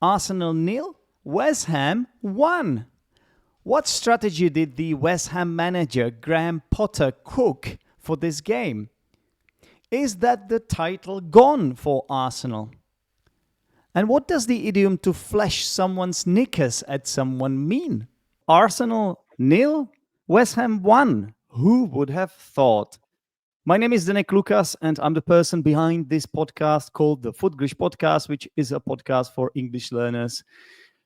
Arsenal nil, West Ham 1. What strategy did the West Ham manager Graham Potter cook for this game? Is that the title gone for Arsenal? And what does the idiom to flash someone's knickers at someone mean? Arsenal nil, West Ham 1. Who would have thought? My name is Zdenek Lucas, and I'm the person behind this podcast called the Footglish podcast, which is a podcast for English learners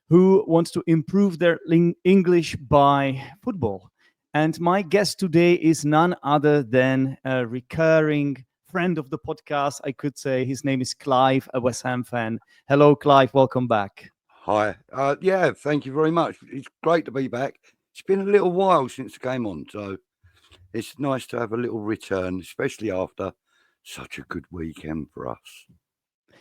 who want to improve their English by football. And my guest today is none other than a recurring friend of the podcast, I could say. His name is Clive, a West Ham fan. Hello, Clive. Welcome back. Hi. Yeah, thank you very much. It's great to be back. It's been a little while since I came on, so it's nice to have a little return, especially after such a good weekend for us.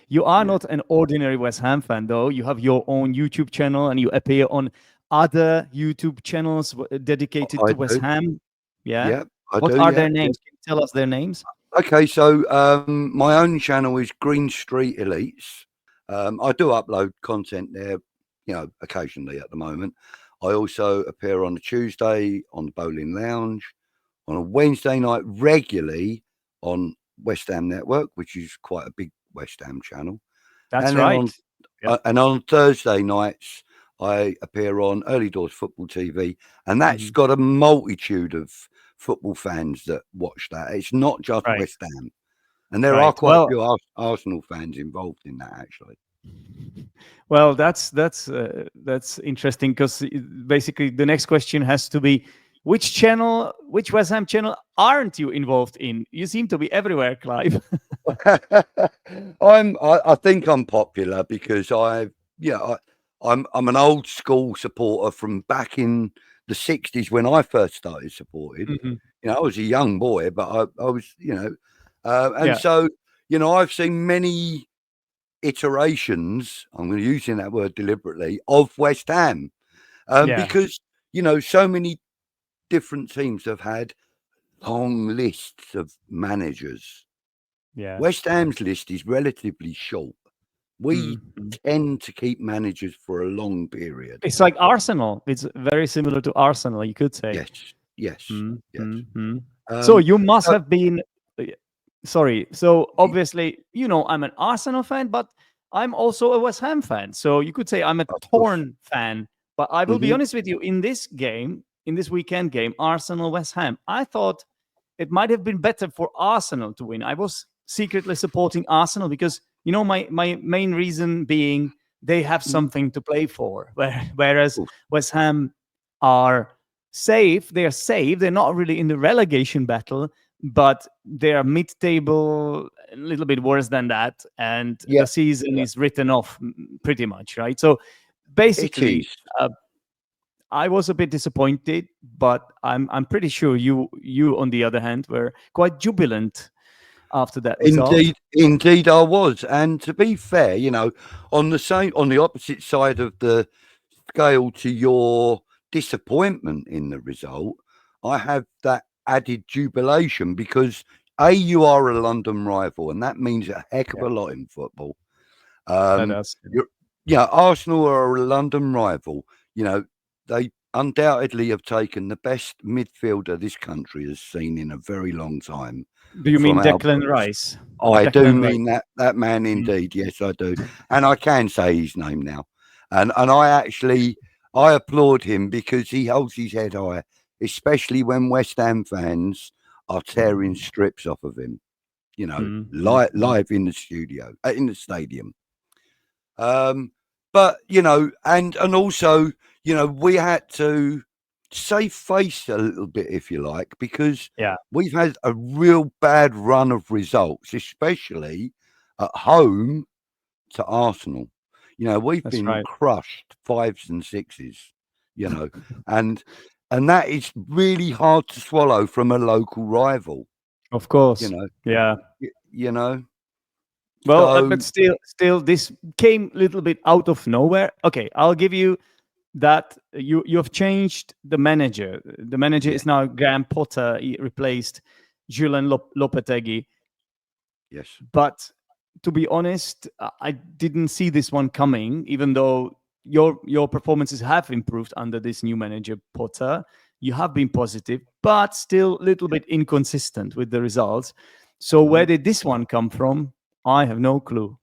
You are not an ordinary West Ham fan, though. You have your own YouTube channel and you appear on other YouTube channels dedicated to West Ham. Yeah. What are their names? Can you tell us their names? Okay, so my own channel is Green Street Elites. I do upload content there, occasionally at the moment. I also appear on a Tuesday on the Bowling Lounge, on a Wednesday night regularly on West Ham Network, which is quite a big West Ham channel. That's right. And on Thursday nights, I appear on Early Doors Football TV, and that's got a multitude of football fans that watch that. It's not just West Ham. And there are quite a few Arsenal fans involved in that, actually. Well, that's interesting, because basically the next question has to be, which West Ham channel aren't you involved in? You seem to be everywhere, Clive. I think I'm popular because I'm an old school supporter from back in the 60s when I first started supporting. I was a young boy, but I was, so, I've seen many iterations, I'm going to use that word deliberately, of West Ham, because, so many different teams have had long lists of managers. Yeah. West Ham's list is relatively short. We tend to keep managers for a long period. It's like Arsenal. It's very similar to Arsenal, you could say. Yes. So you must have been... Sorry. So obviously, I'm an Arsenal fan, but I'm also a West Ham fan. So you could say I'm a torn fan. But I will be honest with you, in this weekend game, Arsenal-West Ham, I thought it might have been better for Arsenal to win. I was secretly supporting Arsenal because, my main reason being they have something to play for. Whereas West Ham are safe. They're safe. They're not really in the relegation battle, but they are mid-table, a little bit worse than that. And the season is written off pretty much, right? So basically... I was a bit disappointed, but I'm pretty sure you on the other hand were quite jubilant after that result. Indeed, I was. And to be fair, on the opposite side of the scale to your disappointment in the result, I have that added jubilation because you are a London rival, and that means a heck of a lot in football. Arsenal are a London rival. They undoubtedly have taken the best midfielder this country has seen in a very long time. Do you mean Declan Rice? I do mean that man indeed. Yes, I do. And I can say his name now. And I applaud him because he holds his head high, especially when West Ham fans are tearing strips off of him, live in the stadium. But, and also, we had to save face a little bit, if you like, because we've had a real bad run of results, especially at home to Arsenal. We've been crushed 5s and 6s, and that is really hard to swallow from a local rival. Of course. Well, but still, this came a little bit out of nowhere. Okay, I'll give you that. You have changed the manager. The manager is now Graham Potter. He replaced Julian Lopetegui. Yes. But to be honest, I didn't see this one coming, even though your performances have improved under this new manager, Potter. You have been positive, but still a little bit inconsistent with the results. So where did this one come from? I have no clue.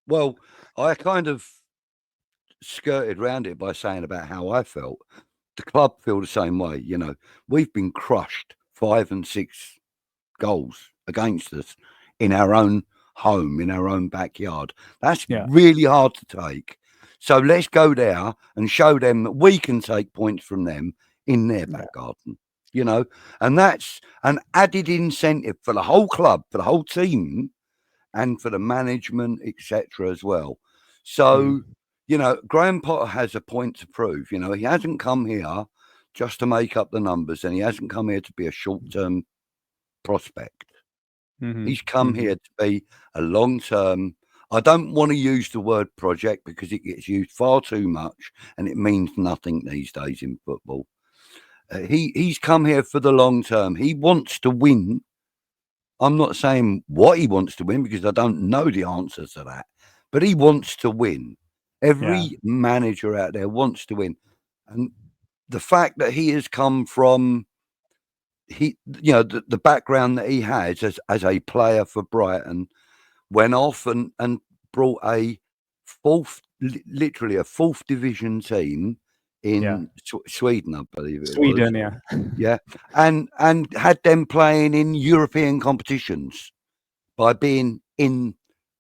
Well, I kind of skirted around it by saying about how I felt. The club feel the same way. You know, we've been crushed 5 and 6 goals against us in our own home, in our own backyard. That's really hard to take. So let's go there and show them that we can take points from them in their back garden, you know, and that's an added incentive for the whole club, for the whole team, and for the management, etc. as well. So, you know, Graham Potter has a point to prove. You know, he hasn't come here just to make up the numbers, and he hasn't come here to be a short-term prospect. He's come here to be a long-term. I don't want to use the word project because it gets used far too much and it means nothing these days in football. He's come here for the long term. He wants to win. I'm not saying what he wants to win because I don't know the answer to that, but he wants to win. Every manager out there wants to win. And the fact that he has come from the background that he has as a player for Brighton, went off and brought a literally a 4th division team in Sweden, I believe it was. Yeah. And had them playing in European competitions by being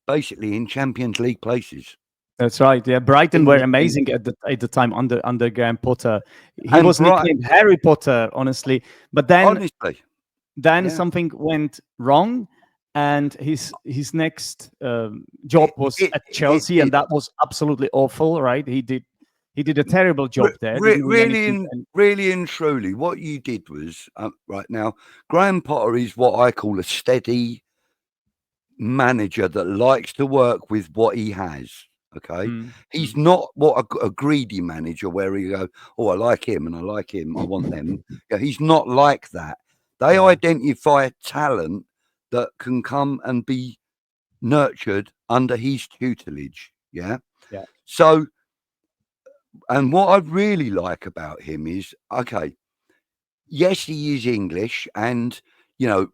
basically in Champions League places. That's right. Yeah, Brighton were amazing at the time under Graham Potter. He was nicknamed Harry Potter, honestly. But then something went wrong, and his next job was at Chelsea, and that was absolutely awful. Right? He did a terrible job there. Really and truly, what you did was right now. Graham Potter is what I call a steady manager that likes to work with what he has. Okay, he's not what a greedy manager where you go, oh, I like him and I like him, I want them. Yeah, he's not like that. They identify talent that can come and be nurtured under his tutelage. Yeah. So, and what I really like about him is, okay, yes, he is English, and you know,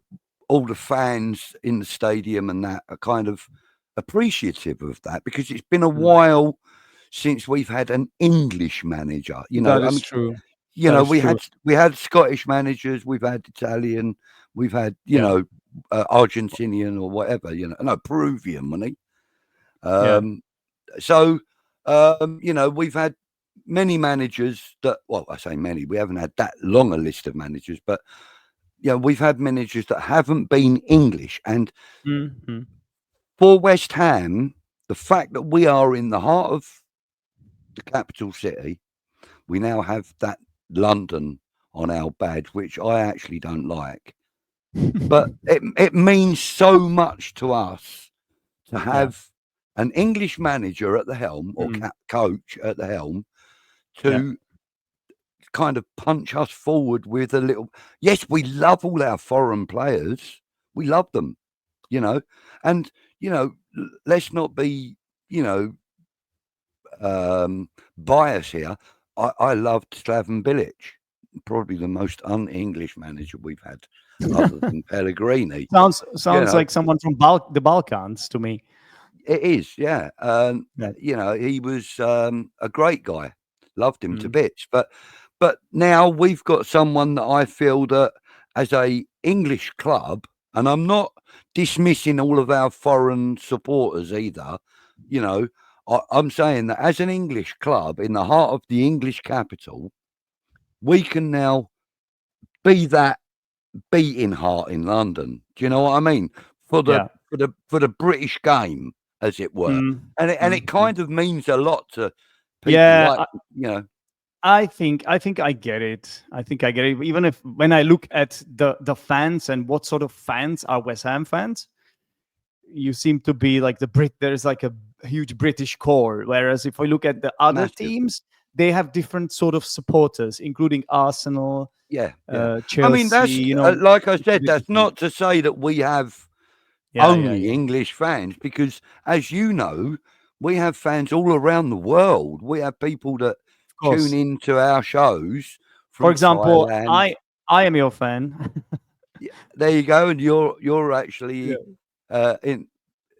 all the fans in the stadium and that are kind of appreciative of that because it's been a while since we've had an English manager. You know, that is true. You know, we had Scottish managers, we've had Italian, we've had Argentinian or whatever. You know, no, Peruvian, wasn't he? So you know, we've had many managers that. Well, I say many. We haven't had that long a list of managers, but we've had managers that haven't been English. And for West Ham, the fact that we are in the heart of the capital city, we now have that London on our badge, which I actually don't like. But it means so much to us to have an English manager at the helm or coach at the helm to kind of punch us forward with a little. Yes, we love all our foreign players. We love them, you know, and let's not be, biased here. I loved Slaven Bilic, probably the most un-English manager we've had, other than Pellegrini. Sounds like someone from the Balkans to me. It is, yeah. You know, he was a great guy. Loved him to bits, but now we've got someone that I feel that as a English club, and I'm not dismissing all of our foreign supporters either. You know, I'm saying that as an English club in the heart of the English capital, we can now be that beating heart in London. Do you know what I mean? For the British game, as it were, and it kind of means a lot to people. I think I get it. Even if when I look at the fans and what sort of fans are West Ham fans, you seem to be like there's like a huge British core. Whereas if we look at the other teams, they have different sort of supporters, including Arsenal. Chelsea. I mean, that's like I said. That's not to say that we have only English fans, because as you know, we have fans all around the world. We have people that tune into our shows from For example, Thailand. I am your fan. There you go, and you're actually in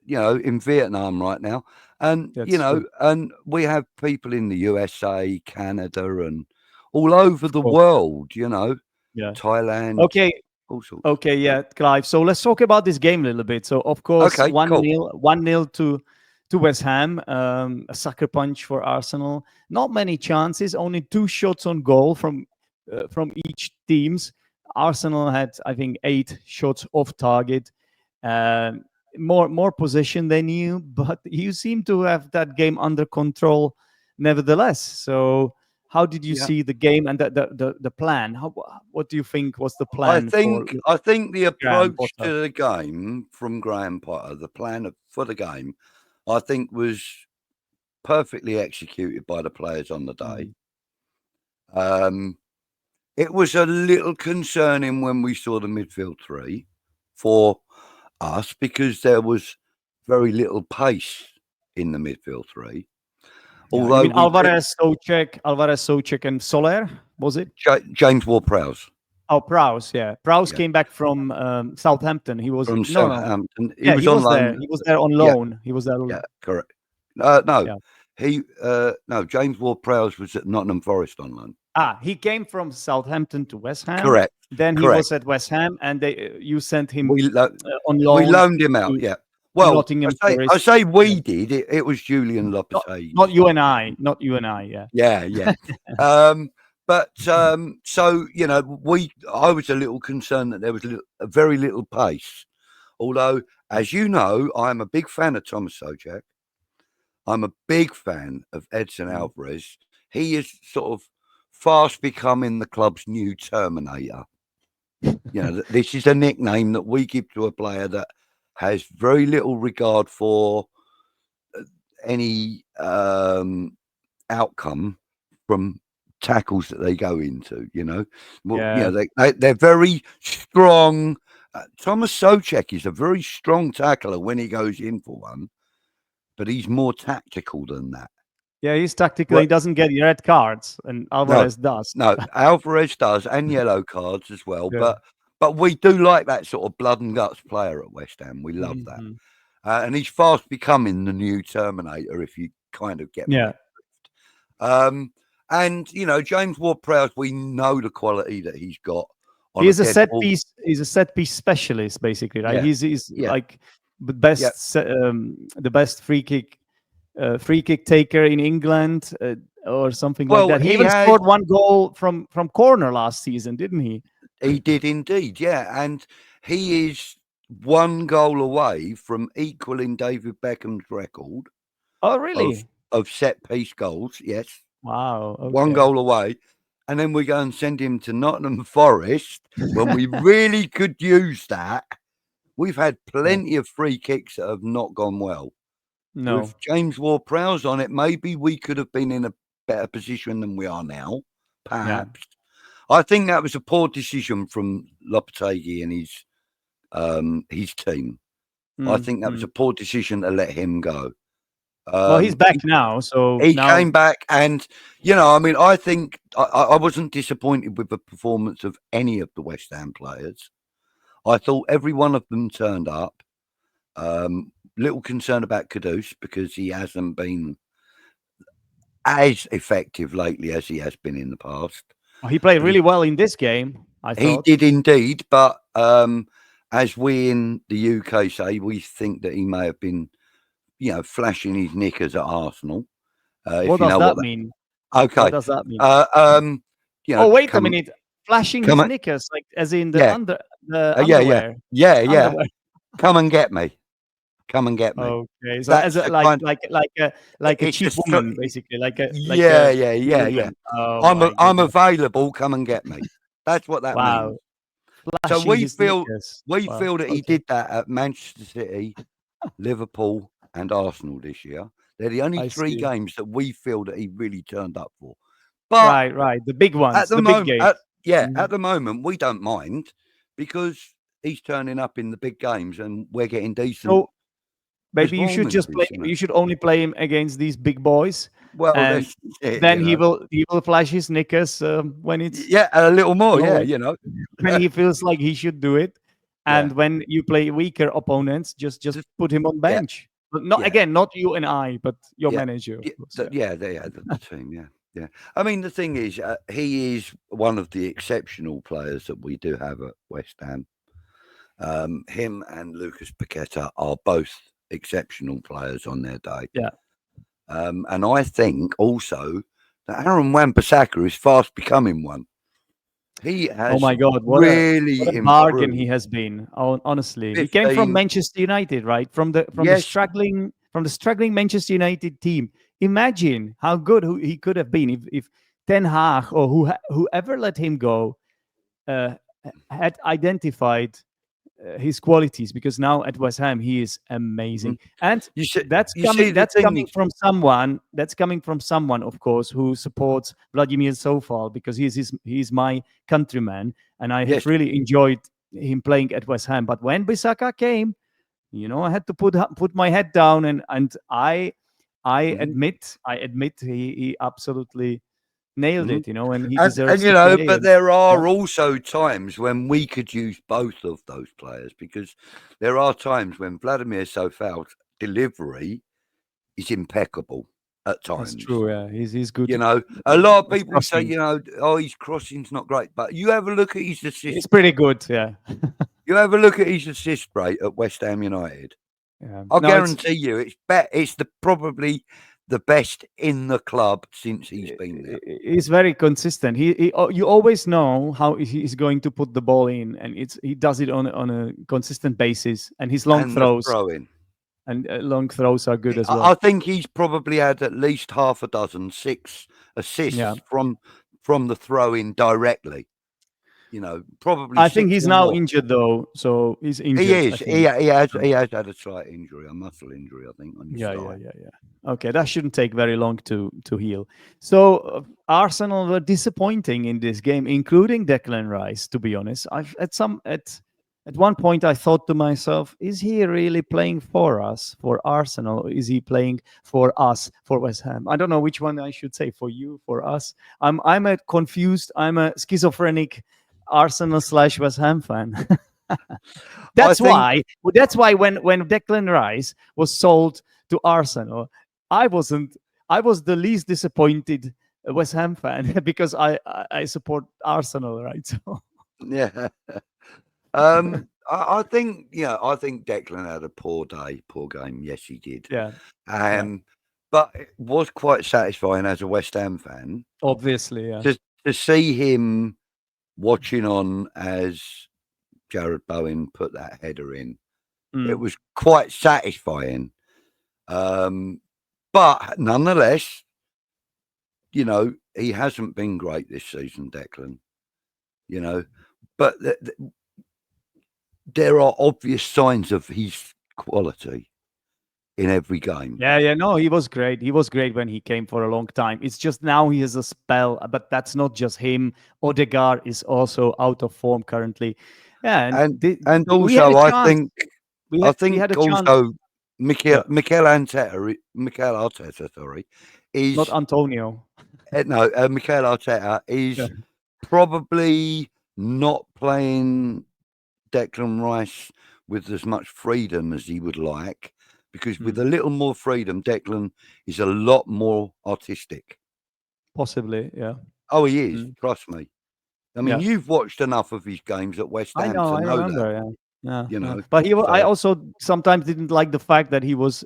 in Vietnam right now, and True. and we have people in the USA, Canada, and all over the Course. world. Yeah. Thailand. Okay. All sorts. Okay. Yeah, Clive. So let's talk about this game a little bit. So of course, Okay, cool. 1-0 to West Ham. A sucker punch for Arsenal. Not many chances. Only 2 shots on goal from each teams. Arsenal had, I think, 8 shots off target. More possession than you, but you seem to have that game under control nevertheless. So how did you see the game and the plan? What do you think was the I plan for think the Graham approach Potter? to the game from Graham Potter, the plan for the game, I think was perfectly executed by the players on the day. It was a little concerning when we saw the midfield three for us, because there was very little pace in the midfield three. Although you mean Alvarez, Soucek, and Soler, was it? James Ward-Prowse. Oh, Prowse, yeah. Prowse came back from Southampton. He was from Southampton. No. He was on loan. He was there on loan. He was there. Yeah, correct. No, Yeah. no. James Ward-Prowse was at Nottingham Forest on loan. He came from Southampton to West Ham. Correct. Then he was at West Ham, and you sent him on loan. We loaned him out. Yeah. Well, Nottingham I say we did. It was Julian Lopetegui. Not you and I. Not you and I. Yeah. Yeah. But so I was a little concerned that there was a very little pace. Although, as you know, I'm a big fan of Thomas Soucek. I'm a big fan of Edson Alvarez. He is sort of fast becoming the club's new Terminator. This is a nickname that we give to a player that has very little regard for any outcome from tackles that they go into. They're very strong. Thomas Soucek is a very strong tackler when he goes in for one, but he's more tactical than that. Yeah, he's tactical. He doesn't get red cards, and Alvarez does. No, Alvarez does, and yellow cards as well. Yeah. But we do like that sort of blood and guts player at West Ham. We love that. And he's fast becoming the new Terminator, if you kind of get me. And James Ward-Prowse, we know the quality that he's got. He's a set piece. He's a set piece specialist, basically, right? Yeah. He's like the best free kick taker in England, or something like that. He even scored 1 goal from corner last season, didn't he? He did indeed, yeah. And he is 1 goal away from equaling David Beckham's record. Oh, really? Of set piece goals, yes. Wow. Okay. 1 goal away. And then we go and send him to Nottingham Forest when we really could use that. We've had plenty of free kicks that have not gone well. No. With James Ward-Prowse on it, maybe we could have been in a better position than we are now, perhaps. Yeah. I think that was a poor decision from Lopetegui and his team. I think that was a poor decision to let him go. Well, he's back now, so he came back, and I think I wasn't disappointed with the performance of any of the West Ham players. I thought every one of them turned up. Little concern about Kudus because he hasn't been as effective lately as he has been in the past. He played really well in this game, I thought. He did indeed, but as we in the UK say, we think that he may have been, flashing his knickers at Arsenal. What does that mean? Okay. What does that mean? Wait a minute. Flashing his knickers, like as in the underwear. Yeah. Come and get me. Come and get me. Okay, so as like a cheap woman, basically, yeah. Oh, I'm available. Come and get me. That's what that means. Flashing so we feel that he did that at Manchester City, Liverpool, and Arsenal this year. They're the only 3 games that we feel that he really turned up for. But right, the big ones, big games. At the moment, we don't mind because he's turning up in the big games, and we're getting decent. So maybe you should just play. You should only play him against these big boys. Well, and then he will flash his knickers when it's a little more. When he feels like he should do it. And when you play weaker opponents, just put him on bench. But not you and I, but your manager. The team. Yeah. I mean, the thing is, he is one of the exceptional players that we do have at West Ham. Him and Lucas Paqueta are both exceptional players on their day. Yeah. And I think also that Aaron Wan-Bissaka is fast becoming one. He has. Oh my God! What a bargain he has been. Honestly, 15. He came from Manchester United, right? From the struggling Manchester United team. Imagine how good he could have been if Ten Hag or whoever let him go had identified his qualities, because now at West Ham he is amazing. And that's coming from someone, of course, who supports Vladimir Sofal, because he's my countryman, and I have really enjoyed him playing at West Ham. But when Bissaka came, I had to put my head down, and I admit he absolutely nailed it, and he deserves to play. But there are also times when we could use both of those players, because there are times when Vladimir Sofal's delivery is impeccable at times. That's true, yeah. He's good. A lot of people say, his crossing's not great, but you have a look at his assist. It's pretty good, yeah. You have a look at his assist rate at West Ham United. Yeah. I guarantee you, it's probably the best in the club since he's been there. He's very consistent. You always know how he's going to put the ball in, and he does it on a consistent basis. And his long throws long throws are good as well. I think he's probably had at least 6 assists from the throw in directly. Probably. I think he's now injured though, so he's injured. He is. He has had a slight injury, a muscle injury, I think. On his yeah. Okay, that shouldn't take very long to heal. So Arsenal were disappointing in this game, including Declan Rice. To be honest, at one point I thought to myself, is he really playing for us, for Arsenal, or is he playing for us, for West Ham? I don't know which one I should say, for you, for us. I'm a schizophrenic Arsenal / West Ham fan. That's why when Declan Rice was sold to Arsenal, I was the least disappointed West Ham fan, because I support Arsenal, right? So yeah. I think Declan had a poor game. Yes, he did. Yeah. But it was quite satisfying as a West Ham fan, obviously, yeah, to see him watching on as Jared Bowen put that header in. It was quite satisfying. But nonetheless, he hasn't been great this season, Declan. But there are obvious signs of his quality in every game. Yeah. No, he was great. He was great when he came for a long time. It's just now he has a spell, but that's not just him. Odegaard is also out of form currently. Yeah, and also I think also Mikel Arteta, sorry, is not Antonio. No, Mikel Arteta is probably not playing Declan Rice with as much freedom as he would like, because with a little more freedom, Declan is a lot more artistic. Possibly, yeah. Oh, he is. Trust me. I mean, you've watched enough of his games at West Ham to know remember, that. Yeah. But I also sometimes didn't like the fact that he was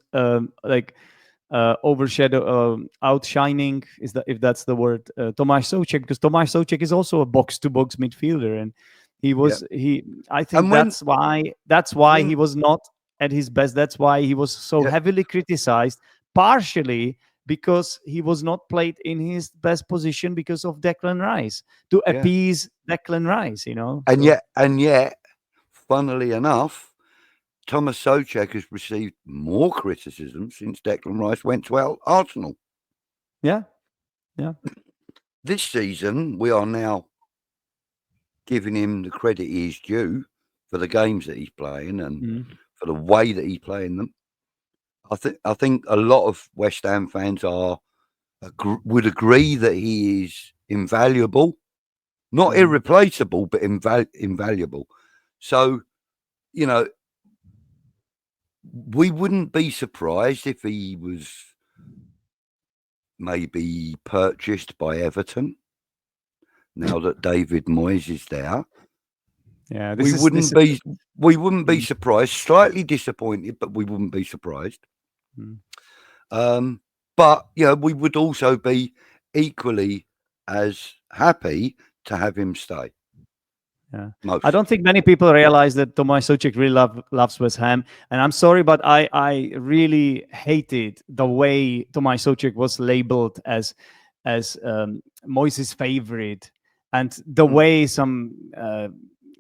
outshining, if that's the word, Tomáš Souček, because Tomáš Souček is also a box-to-box midfielder, and I think that's why he was not at his best. That's why he was so heavily criticized, partially because he was not played in his best position because of Declan Rice, to appease Declan Rice, And yet, funnily enough, Tomáš Souček has received more criticism since Declan Rice went to Arsenal. Yeah. This season, we are now giving him the credit he is due, for the games that he's playing and Mm. for the way that he's playing them. I think a lot of West Ham fans would agree that he is invaluable, not irreplaceable, but invaluable. So, you know, we wouldn't be surprised if he was maybe purchased by Everton now that David Moyes is there. Yeah, we wouldn't be surprised. Slightly disappointed, but we wouldn't be surprised. But we would also be equally as happy to have him stay. Yeah, I don't think many people realize that Tomáš Souček really loves West Ham, and I'm sorry, but I really hated the way Tomáš Souček was labeled as Moyes' favorite, and the way some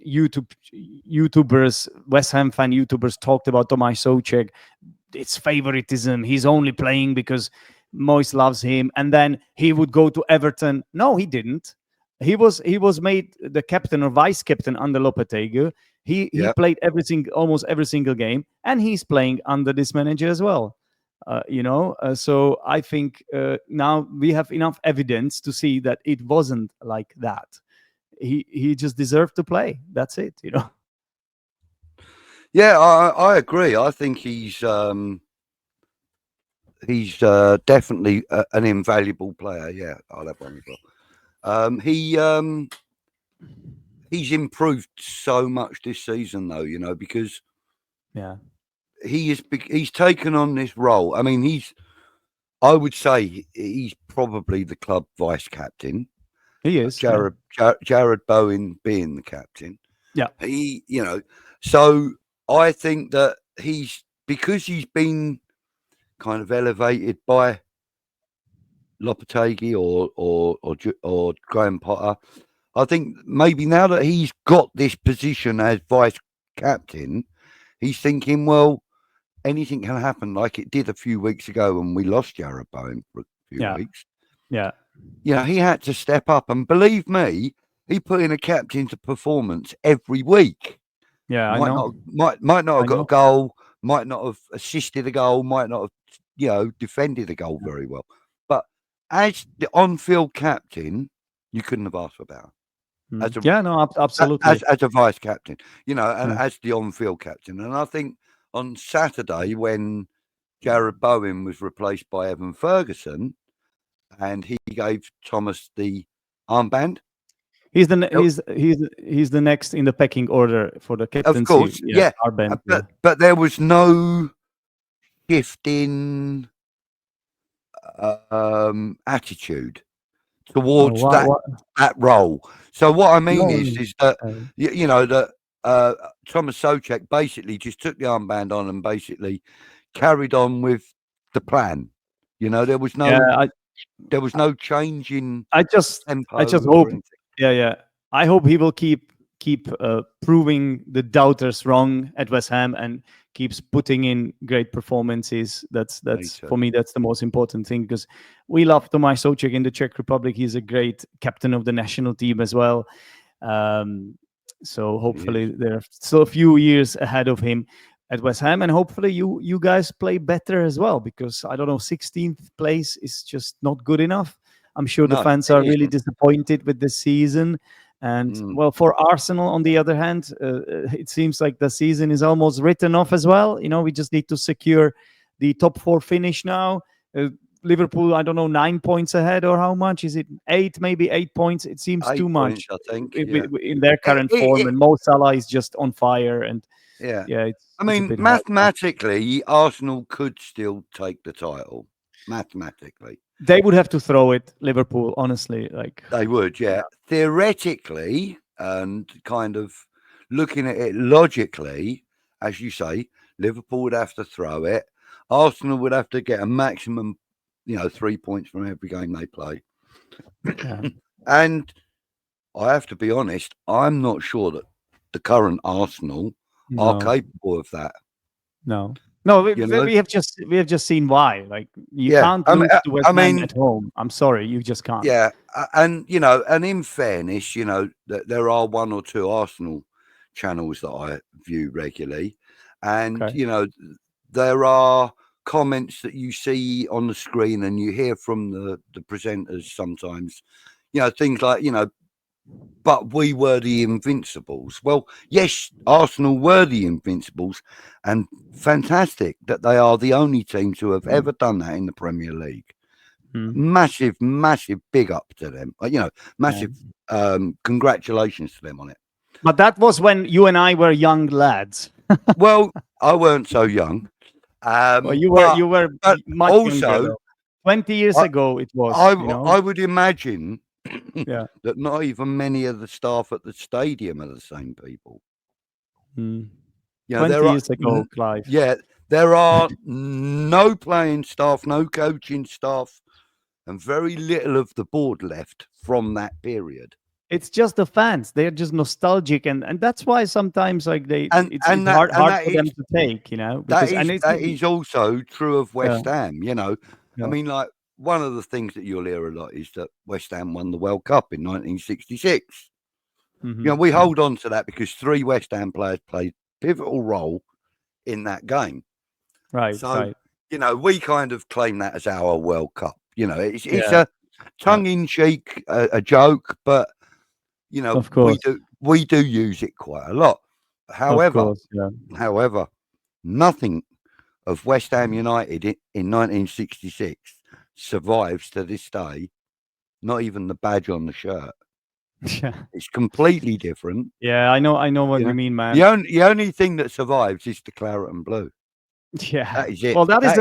YouTubers, West Ham fan YouTubers, talked about Tomáš Souček. It's favoritism. He's only playing because Moyes loves him, and then he would go to Everton. No, he didn't. He was made the captain or vice captain under Lopetegui. He played almost every single game, and he's playing under this manager as well. So I think now we have enough evidence to see that it wasn't like that. He just deserved to play. That's it. Yeah, I agree. I think he's definitely an invaluable player. Yeah, I'll have one as well. He's improved so much this season, though, because he's taken on this role. I mean, I would say he's probably the club vice captain. He is. Jared Bowen being the captain. Yeah. So I think that because he's been kind of elevated by Lopetegui or Graham Potter. I think maybe now that he's got this position as vice captain, he's thinking, well, anything can happen, like it did a few weeks ago when we lost Jared Bowen for a few weeks. Yeah. He had to step up, and believe me, he put in a captain's performance every week. Yeah, I know. Might not have got a goal, might not have assisted a goal, might not have defended a goal very well. But as the on-field captain, you couldn't have asked for better. Absolutely. As a vice captain, and as the on-field captain. And I think on Saturday, when Jared Bowen was replaced by Evan Ferguson, and he gave Thomas the armband, he's the next in the pecking order for the captaincy. Of course, armband. But there was no shift in attitude towards that role. So what I mean is that that Tomáš Souček basically just took the armband on and basically carried on with the plan. There was no change in tempo. I just hope. Yeah. I hope he will keep proving the doubters wrong at West Ham and keeps putting in great performances. That's for me, that's the most important thing, because we love Tomáš Souček in the Czech Republic. He's a great captain of the national team as well. So hopefully there are still a few years ahead of him at West Ham, and hopefully you guys play better as well, because I don't know, 16th place is just not good enough. I'm sure the fans are really disappointed with this season. And well, for Arsenal, on the other hand, it seems like the season is almost written off as well. We just need to secure the top 4 finish now. Liverpool, I don't know, 9 points ahead, or how much is it? 8, maybe 8 points. It seems too much, I think, in their current form. And Mo Salah is just on fire. And I mean, mathematically, Arsenal could still take the title. Mathematically, they would have to throw it, Liverpool, honestly. They would, theoretically, and kind of looking at it logically, as you say, Liverpool would have to throw it. Arsenal would have to get a maximum, 3 points from every game they play. And I have to be honest, I'm not sure that the current Arsenal are capable of that. No, we have just seen why. You can't lose to West Ham at home. I'm sorry, you just can't. Yeah, and in fairness, that there are 1 or 2 Arsenal channels that I view regularly, and Okay. there are comments that you see on the screen and you hear from the presenters sometimes, things like, but we were the Invincibles. Well, yes, Arsenal were the Invincibles, and fantastic that they are the only team to have ever done that in the Premier League. Massive, massive big up to them. Massive congratulations to them on it. But that was when you and I were young lads. Well, I weren't so young. Well, you were but much also, younger, though. 20 years ago it was, I would imagine Yeah. that not even many of the staff at the stadium are the same people. 20 there are, years ago, Clive. Yeah, there are no playing staff, no coaching staff, and very little of the board left from that period. It's just the fans. They're just nostalgic, and that's why sometimes like it's hard for them to take, because that is also true of West Ham. Yeah. I mean, like, one of the things that you'll hear a lot is that West Ham won the World Cup in 1966. We hold on to that because 3 West Ham players played pivotal role in that game. Right. So, we kind of claim that as our World Cup. It's a tongue-in-cheek, a joke, but of course. we do use it quite a lot. However, nothing of West Ham United in 1966 survives to this day. Not even the badge on the shirt. Yeah. It's completely different. Yeah, I know what you mean, man. The only thing that survives is the claret and blue. Yeah, that is it. Well, that is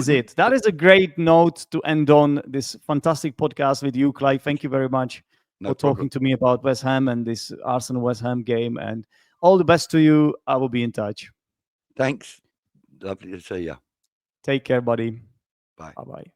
it. That is a great note to end on this fantastic podcast with you, Clive. Thank you very much for talking to me about West Ham and this Arsenal West Ham game. And all the best to you. I will be in touch. Thanks. Lovely to see you. Take care, buddy. Bye. Bye-bye.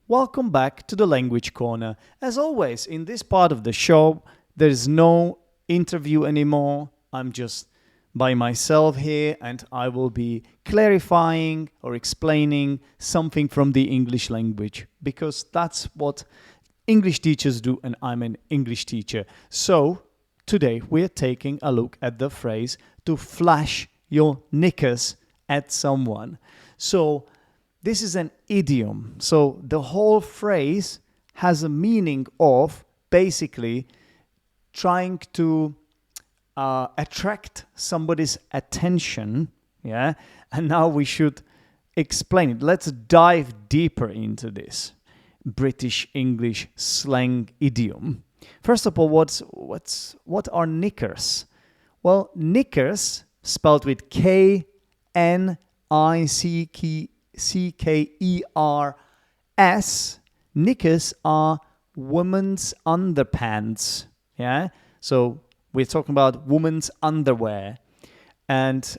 Welcome back to the Language Corner. As always, in this part of the show, there is no interview anymore. I'm just by myself here, and I will be clarifying or explaining something from the English language, because that's what English teachers do, and I'm an English teacher. So today we're taking a look at the phrase to flash your knickers at someone. So this is an idiom. So the whole phrase has a meaning of basically trying to attract somebody's attention. Yeah. And now we should explain it. Let's dive deeper into this British English slang idiom. First of all, what are knickers? Well, knickers, spelled with K-N-I-C-K-E-R-S, knickers are women's underpants. Yeah, so we're talking about women's underwear, and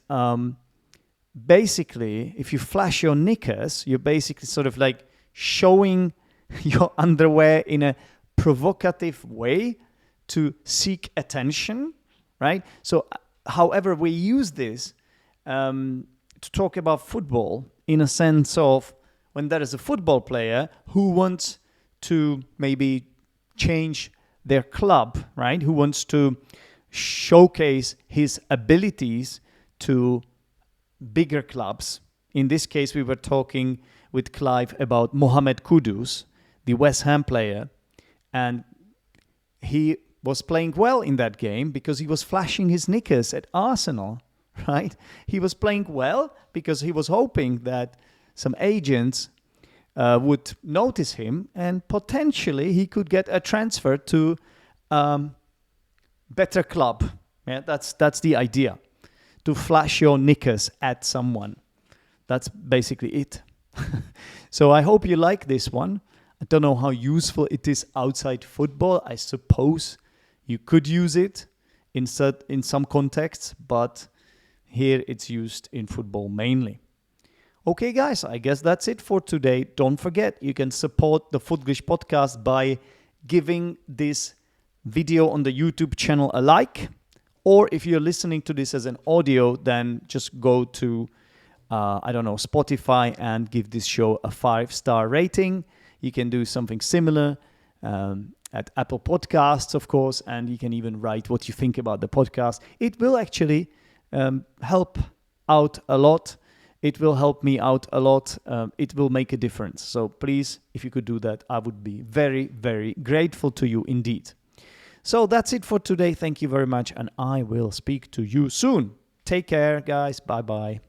basically, if you flash your knickers, you're basically sort of like showing your underwear in a provocative way to seek attention, right? So, however, we use this to talk about football in a sense of when there is a football player who wants to maybe change their club, right? Who wants to showcase his abilities to bigger clubs. In this case, we were talking with Clive about Mohamed Kudus, the West Ham player, and he was playing well in that game because he was flashing his knickers at Arsenal, right? He was playing well because he was hoping that some agents would notice him and potentially he could get a transfer to better club. Yeah, that's the idea. To flash your knickers at someone. That's basically it. So I hope you like this one. I don't know how useful it is outside football. I suppose you could use it in some contexts, but here it's used in football mainly. Okay, guys, I guess that's it for today. Don't forget, you can support the Footglish podcast by giving this video on the YouTube channel a like. Or if you're listening to this as an audio, then just go to, Spotify and give this show a 5-star rating. You can do something similar at Apple Podcasts, of course, and you can even write what you think about the podcast. It will actually help out a lot. It will help me out a lot. It will make a difference. So please, if you could do that, I would be very, very grateful to you indeed. So that's it for today. Thank you very much, and I will speak to you soon. Take care, guys. Bye-bye.